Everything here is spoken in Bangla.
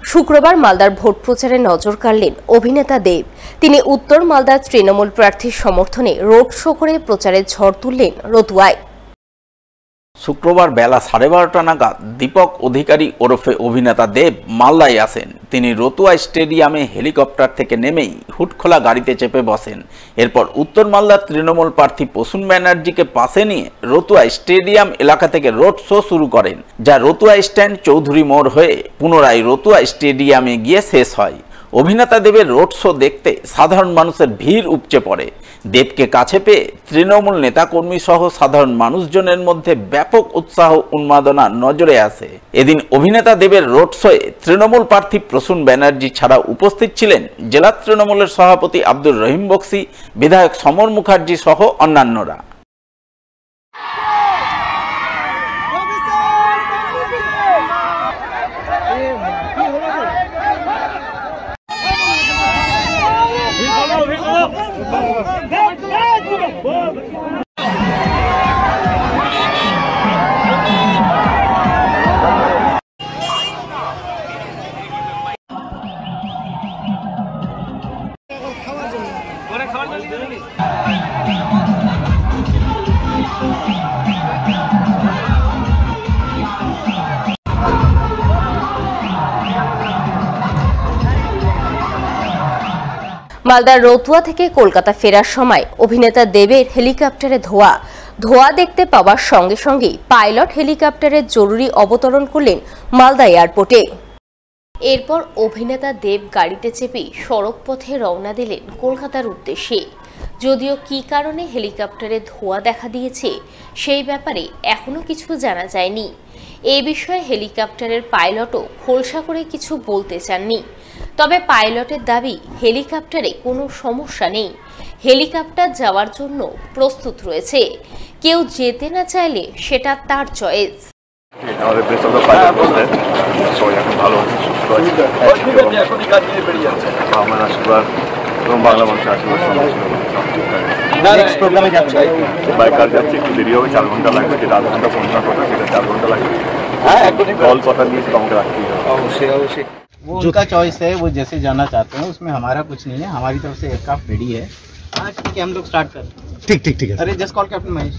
শুক্রবার মালদার ভোট প্রচারে নজর কাড়লেন অভিনেতা দেব। তিনি উত্তর মালদার তৃণমূল প্রার্থীর সমর্থনে রোড শো করে প্রচারের ঝড় তুললেন রতুয়ায়। শুক্রবার বেলা 12:30 নাগাদ দীপক অধিকারী ওরফে অভিনেতা দেব মালদায় আসেন। তিনি রতুয়া স্টেডিয়ামে হেলিকপ্টার থেকে নেমেই হুটখোলা গাড়িতে চেপে বসেন। এরপর উত্তর মালদার তৃণমূল প্রার্থী প্রসূন ব্যানার্জিকে পাশে নিয়ে রতুয়া স্টেডিয়াম এলাকা থেকে রোড শো শুরু করেন, যা রতুয়া স্ট্যান্ড চৌধুরী মোড় হয়ে পুনরায় রতুয়া স্টেডিয়ামে গিয়ে শেষ হয়। অভিনেতা দেবের রোড শো দেখতে সাধারণ মানুষের ভিড় উপচে পড়ে। দেবকে কাছে পেয়ে তৃণমূল নেতাকর্মী সহ সাধারণ মানুষজনের মধ্যে ব্যাপক উৎসাহ উন্মাদনা নজরে আসে। এদিন অভিনেতা দেবের রোড শোয়ে তৃণমূল প্রার্থী প্রসূন ব্যানার্জি ছাড়াও উপস্থিত ছিলেন জেলা তৃণমূলের সভাপতি আব্দুর রহিম বক্সি, বিধায়ক সমর মুখার্জি সহ অন্যান্যরা। মালদার রতুয়া থেকে কলকাতা ফেরার সময় অভিনেতা দেবের হেলিকপ্টারে ধোঁয়া দেখতে পাওয়ার সঙ্গে সঙ্গেই পাইলট হেলিকপ্টারের জরুরি অবতরণ করলেন মালদা এয়ারপোর্টে। এরপর অভিনেতা দেব গাড়িতে চেপে সড়ক পথে রওনা দিলেন কলকাতার উদ্দেশ্যে। যদিও কী কারণে হেলিকপ্টারে ধোঁয়া দেখা দিয়েছে সেই ব্যাপারে এখনো কিছু জানা যায়নি। এ বিষয়ে হেলিকপ্টারের পাইলটও খোলসা করে কিছু বলতে চাননি। তবে পাইলটের দাবি, হেলিকপ্টারে কোনো সমস্যা নেই, হেলিকপ্টার যাওয়ার জন্য প্রস্তুত রয়েছে। কেউ যেতে না চাইলে সেটা তার চয়েস। वो उनका चॉइस है, वो जैसे जाना चाहते हैं, उसमें हमारा कुछ नहीं है। हमारी तरफ से एयरक्राफ्ट रेडी है। हाँ ठीक है, हम लोग स्टार्ट कर। ठीक। अरे जस्ट कॉल कैप्टन महेश।